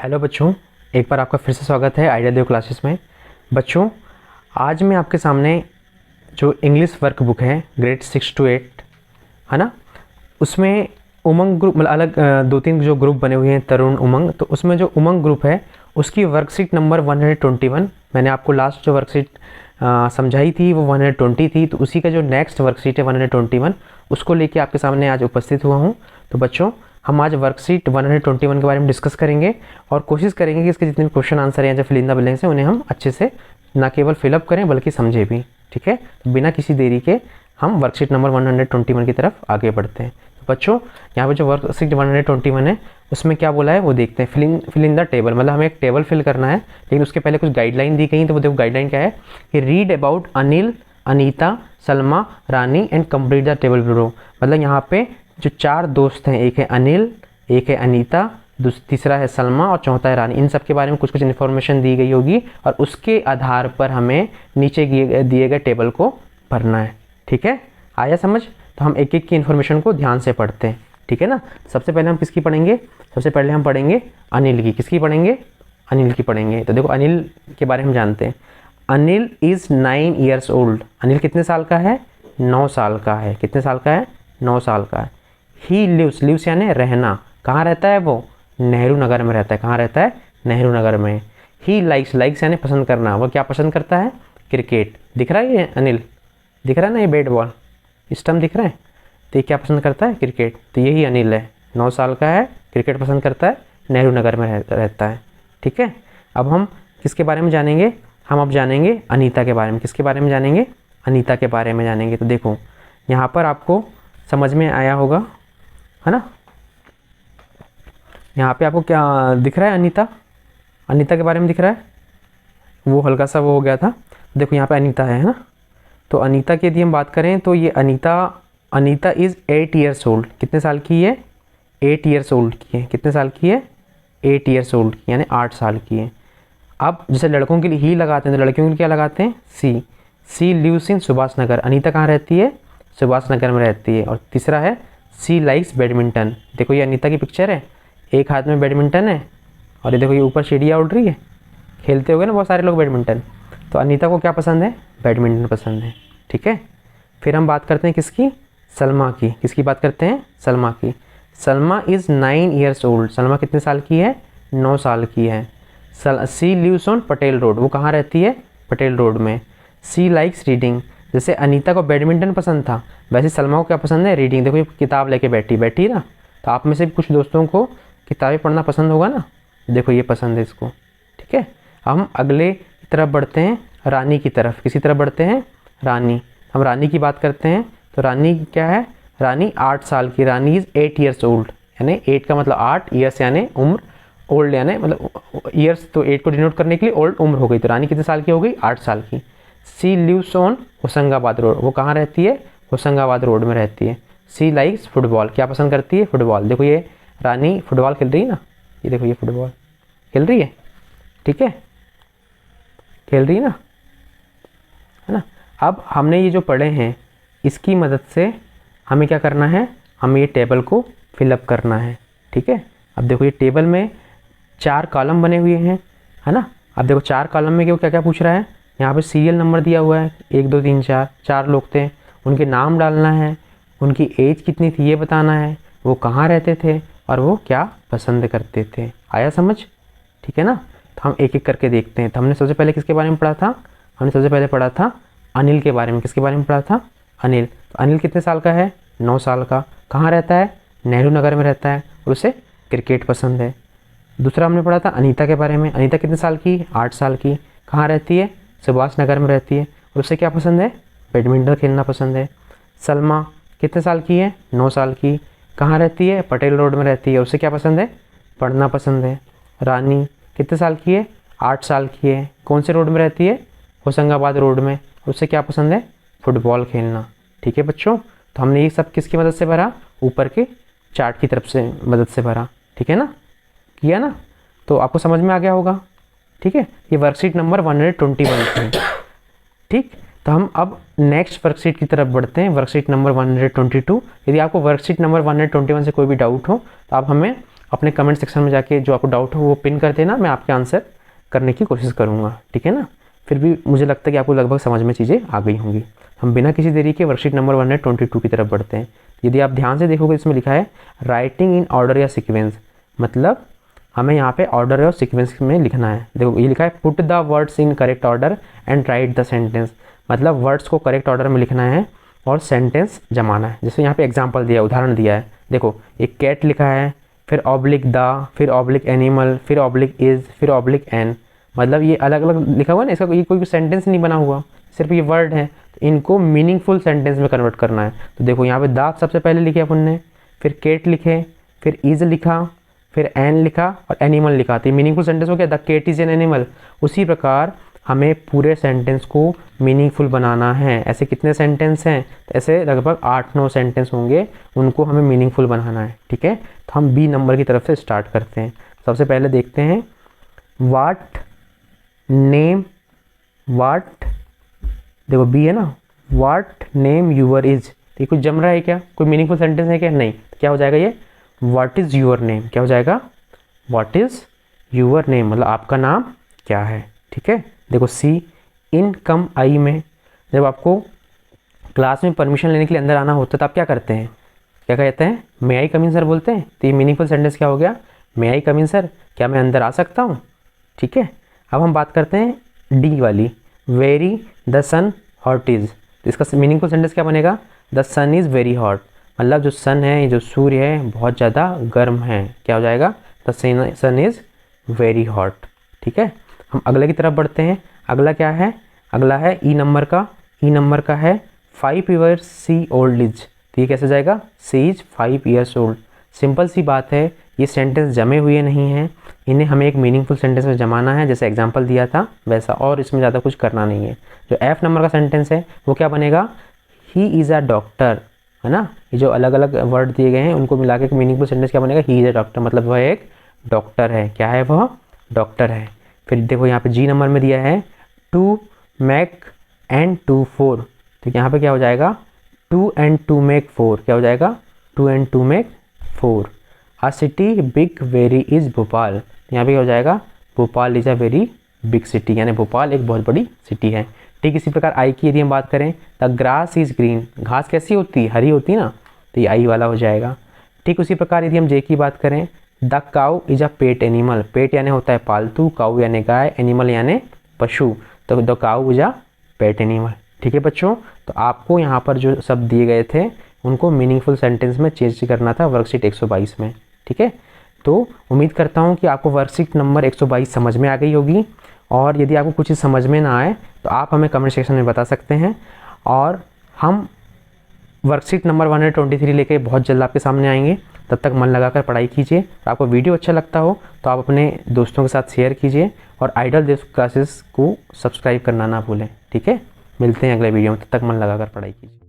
Hello बच्चों, एक बार आपका फिर से स्वागत है आइडिया देव क्लासेस में। बच्चों, आज मैं आपके सामने जो इंग्लिश वर्क बुक है ग्रेड 6 to 8 है ना, उसमें उमंग ग्रुप मतलब अलग दो तीन जो ग्रुप बने हुए हैं तरुण उमंग, तो उसमें जो उमंग ग्रुप है उसकी वर्कशीट नंबर 121 मैंने आपको लास्ट जो वर्कशीट समझाई थी वो 120 थी, तो उसी का जो नेक्स्ट वर्कशीट है 121 उसको लेके आपके सामने आज उपस्थित हुआ हूँ। तो बच्चों, हम आज वर्कशीट 121 के बारे में डिस्कस करेंगे और कोशिश करेंगे कि इसके जितने भी क्वेश्चन आंसर हैं या फिल इन द ब्लैंक्स हैं उन्हें हम अच्छे से ना केवल फिलअप करें बल्कि समझे भी। ठीक है, तो बिना किसी देरी के हम वर्कशीट नंबर 121 की तरफ आगे बढ़ते हैं। तो बच्चों, यहाँ पे जो वर्कशीट 121 है उसमें क्या बोला है वो देखते हैं। फिल इन द टेबल, मतलब हमें एक टेबल फिल करना है, लेकिन उसके पहले कुछ गाइडलाइन दी गई। तो वो देखो गाइडलाइन क्या है कि read about Anil, Anita, Salma, Rani and complete the table below. मतलब यहाँ पे जो चार दोस्त हैं, एक है अनिल, एक है अनीता, तीसरा है सलमा और चौथा है रानी, इन सब के बारे में कुछ कुछ इन्फॉर्मेशन दी गई होगी और उसके आधार पर हमें नीचे दिए गए टेबल को भरना है। ठीक है, आया समझ? तो हम एक एक की इन्फॉर्मेशन को ध्यान से पढ़ते हैं। ठीक है ना। सबसे पहले हम किसकी पढ़ेंगे? सबसे पहले हम पढ़ेंगे अनिल की। किसकी पढ़ेंगे? अनिल की पढ़ेंगे। तो देखो अनिल के बारे में जानते हैं। Anil is 9 years old। Anil कितने साल का है? 9 साल का है। कितने साल का है? 9 साल का है। ही लिव्स, लिव्स यानी रहना। कहाँ रहता है वो? नेहरू नगर में रहता है। कहाँ रहता है? नेहरू नगर में। ही लाइक्स, लाइक्स यानी पसंद करना। वो क्या पसंद करता है? क्रिकेट। दिख रहा है ये अनिल? दिख रहा है ना ये बैट बॉल स्टम्प दिख रहा है? तो ये क्या पसंद करता है? क्रिकेट। तो यही अनिल है, 9 साल का है, क्रिकेट पसंद करता है, नेहरू नगर में रहता है। ठीक है, अब हम किसके बारे में जानेंगे? हम अब जानेंगे अनीता के बारे में। किसके बारे में जानेंगे? अनीता के बारे में जानेंगे। तो देखो यहाँ पर आपको समझ में आया होगा, है ना। यहाँ पे आपको क्या दिख रहा है? अनीता, अनीता के बारे में दिख रहा है। वो हल्का सा वो हो गया था। देखो यहाँ पे अनीता है ना। तो अनीता की यदि हम बात करें तो ये अनीता इज़ 8 years old। कितने साल की है? 8 years old की है। कितने साल की है? 8 years old की, यानी 8 साल की है। अब जैसे लड़कों के लिए ही लगाते हैं तो लड़कियों के लिए क्या लगाते हैं? सी। She lives in Subhash Nagar. Anita कहाँ रहती है? सुभाष नगर में रहती है। और तीसरा है सी लाइक्स बैडमिंटन। देखो ये अनीता की पिक्चर है, एक हाथ में बैडमिंटन है और ये देखो ये ऊपर सीढ़ियाँ उड़ रही है। खेलते होंगे ना बहुत सारे लोग बैडमिंटन। तो अनीता को क्या पसंद है? बैडमिंटन पसंद है। ठीक है, फिर हम बात करते हैं किसकी? सलमा की। किसकी बात करते हैं? सलमा की। Salma is 9 years old। Salma कितने साल की है? 9 साल की है। She lives on Patel road. वो कहाँ रहती है? पटेल रोड में। She likes reading. जैसे अनीता को बैडमिंटन पसंद था वैसे सलमा को क्या पसंद है? रीडिंग। देखो ये किताब लेके बैठी ना। तो आप में से कुछ दोस्तों को किताबें पढ़ना पसंद होगा ना। देखो ये पसंद है इसको। ठीक है, हम अगले की तरफ बढ़ते हैं, रानी की तरफ। किसी तरफ बढ़ते हैं? रानी। हम रानी की बात करते हैं तो रानी क्या है? रानी 8 साल की। रानी इज़ 8 years old, यानी 8 का मतलब 8, ईयर्स यानी उम्र, ओल्ड यानी मतलब ईयर्स, तो 8 को डिनोट करने के लिए ओल्ड उम्र हो गई। तो रानी कितने साल की हो गई? 8 साल की। She lives on Hoshangabad road. वो कहाँ रहती है? होशंगाबाद रोड में रहती है। She likes football. क्या पसंद करती है? फुटबॉल। देखो ये रानी फुटबॉल खेल रही है ना, ये देखो ये फुटबॉल खेल रही है। ठीक है, खेल रही है ना, है ना। अब हमने ये जो पढ़े हैं इसकी मदद से हमें क्या करना है? हमें ये टेबल को फिलअप करना है। ठीक है, अब देखो ये टेबल में 4 कॉलम बने हुए हैं, है ना। अब देखो 4 कॉलम में क्या क्या पूछ रहा है? यहाँ पे सीरियल नंबर दिया हुआ है, 1 2 3 4, 4 लोग थे, उनके नाम डालना है, उनकी एज कितनी थी ये बताना है, वो कहाँ रहते थे और वो क्या पसंद करते थे। आया समझ? ठीक है ना। तो हम एक एक करके देखते हैं। तो हमने सबसे पहले किसके बारे में पढ़ा था? हमने सबसे पहले पढ़ा था अनिल के बारे में। किसके बारे में पढ़ा था? अनिल। तो अनिल कितने साल का है? 9 साल का। कहाँ रहता है? नेहरू नगर में रहता है और उसे क्रिकेट पसंद है। दूसरा हमने पढ़ा था अनीता के बारे में। अनीता कितने साल की? 8 साल की। कहाँ रहती है? सुभाष नगर में रहती है और उसे क्या पसंद है? बैडमिंटन खेलना पसंद है। सलमा कितने साल की है? 9 साल की। कहाँ रहती है? पटेल रोड में रहती है और उसे क्या पसंद है? पढ़ना पसंद है। रानी कितने साल की है? 8 साल की है। कौन से रोड में रहती है? होशंगाबाद रोड में। उसे क्या पसंद है? फुटबॉल खेलना। ठीक है बच्चों, तो हमने ये सब किसकी मदद से भरा? ऊपर के चार्ट की तरफ से मदद से भरा। ठीक है ना, किया ना। तो आपको समझ में आ गया होगा। ठीक है, ये वर्कशीट नंबर 121 थी। ठीक, तो हम अब नेक्स्ट वर्कशीट की तरफ बढ़ते हैं, वर्कशीट नंबर 122। यदि आपको वर्कशीट नंबर 121 से कोई भी डाउट हो तो आप हमें अपने कमेंट सेक्शन में जाके जो आपको डाउट हो वो पिन कर देना, मैं आपके आंसर करने की कोशिश करूँगा, ठीक है ना। फिर भी मुझे लगता है कि आपको लगभग समझ में चीज़ें आ गई होंगी। हम बिना किसी देरी के वर्कशीट नंबर 122 की तरफ बढ़ते हैं। यदि आप ध्यान से देखोगे इसमें लिखा है राइटिंग इन ऑर्डर या सीक्वेंस, मतलब हमें यहाँ पे ऑर्डर और सीक्वेंस में लिखना है। देखो ये लिखा है put the words in correct order and right the sentence, मतलब वर्ड्स को करेक्ट ऑर्डर में लिखना है और सेंटेंस जमाना है। जैसे यहाँ पे एग्जांपल दिया, उदाहरण दिया है, देखो एक कैट लिखा है, फिर ऑब्लिक द, फिर ऑब्लिक एनिमल, फिर ऑब्लिक इज, फिर ऑब्लिक एन, मतलब ये अलग अलग लिखा हुआ है ना, इसका ये कोई सेंटेंस नहीं बना हुआ, सिर्फ ये वर्ड है। तो इनको मीनिंगफुल सेंटेंस में कन्वर्ट करना है। तो देखो यहाँ पे द सबसे पहले लिखे अपन ने, फिर केट लिखे, फिर इज लिखा, फिर एन लिखा और एनिमल लिखा, तो ये मीनिंगफुल सेंटेंस हो गया, the cat is an animal. उसी प्रकार हमें पूरे सेंटेंस को मीनिंगफुल बनाना है। ऐसे कितने सेंटेंस हैं, तो ऐसे लगभग 8-9 सेंटेंस होंगे, उनको हमें मीनिंगफुल बनाना है, ठीक है। तो हम बी नंबर की तरफ से स्टार्ट करते हैं। सबसे पहले देखते हैं वाट नेम, वाट, देखो बी है ना, वाट नेम यूअर इज, ये कुछ जम रहा है क्या, कोई मीनिंगफुल सेंटेंस है क्या, नहीं। तो क्या हो जाएगा ये व्हाट इज़ यूअर नेम, क्या हो जाएगा व्हाट इज़ यूअर नेम, मतलब आपका नाम क्या है, ठीक है। देखो सी इन कम आई में, जब आपको क्लास में परमिशन लेने के लिए अंदर आना होता है तो आप क्या करते हैं, क्या कहते हैं, मे आई कम इन सर बोलते हैं। तो ये मीनिंगफुल सेंटेंस क्या हो गया, मे आई कम इन सर, क्या मैं अंदर आ सकता हूँ, ठीक है। अब हम बात करते हैं डी वाली, very the sun hot is, तो इसका मीनिंगफुल सेंटेंस क्या बनेगा, the sun is very hot, मतलब जो सन है, जो सूर्य है बहुत ज़्यादा गर्म है, क्या हो जाएगा, the sun is very hot, ठीक है। हम अगले की तरफ बढ़ते हैं। अगला क्या है, अगला है ई नंबर का, ई नंबर का है 5 ईयर्स सी ओल्ड इज, तो ये कैसे जाएगा, सी इज 5 ईयर्स ओल्ड। सिंपल सी बात है, ये सेंटेंस जमे हुए नहीं हैं, इन्हें हमें एक मीनिंगफुल सेंटेंस में जमाना है, जैसे एग्जांपल दिया था वैसा, और इसमें ज़्यादा कुछ करना नहीं है। जो एफ नंबर का सेंटेंस है वो क्या बनेगा, ही इज़ अ डॉक्टर, है ना। ये जो अलग अलग वर्ड दिए गए हैं उनको मिला के एक मीनिंगफुल सेंटेंस क्या बनेगा, ही इज़ अ डॉक्टर, मतलब वह एक डॉक्टर है, क्या है वह, डॉक्टर है। फिर देखो यहाँ पे जी नंबर में दिया है टू मैक एंड टू 4, तो यहाँ पे क्या हो जाएगा, 2 and 2 make 4, क्या हो जाएगा, 2 and 2 make 4। A city big very is Bhopal, यहाँ पे क्या हो जाएगा, Bhopal is a very big city, यानी भोपाल एक बहुत बड़ी सिटी है। ठीक इसी प्रकार आई की यदि हम बात करें, द ग्रास इज़ ग्रीन, घास कैसी होती है, हरी होती है ना, तो ये आई वाला हो जाएगा। ठीक उसी प्रकार यदि हम जे की बात करें, the cow is a pet animal, pet यानी होता है पालतू, काउ यानी गाय, एनिमल यानी पशु, तो the cow is a pet animal. ठीक है बच्चों, तो आपको यहाँ पर जो शब्द दिए गए थे उनको मीनिंगफुल सेंटेंस में चेंज करना था वर्कशीट 122 में। ठीक है, तो उम्मीद करता हूँ कि आपको वर्कशीट नंबर 122 समझ में आ गई होगी, और यदि आपको कुछ चीज़ समझ में ना आए तो आप हमें कमेंट सेक्शन में बता सकते हैं, और हम वर्कशीट नंबर 123 लेके बहुत जल्द आपके सामने आएंगे। तब तक मन लगाकर पढ़ाई कीजिए। आपको वीडियो अच्छा लगता हो तो आप अपने दोस्तों के साथ शेयर कीजिए, और आइडल देव क्लासेस को सब्सक्राइब करना ना भूलें। ठीक है, मिलते हैं अगले वीडियो में, तब तक मन लगाकर पढ़ाई कीजिए।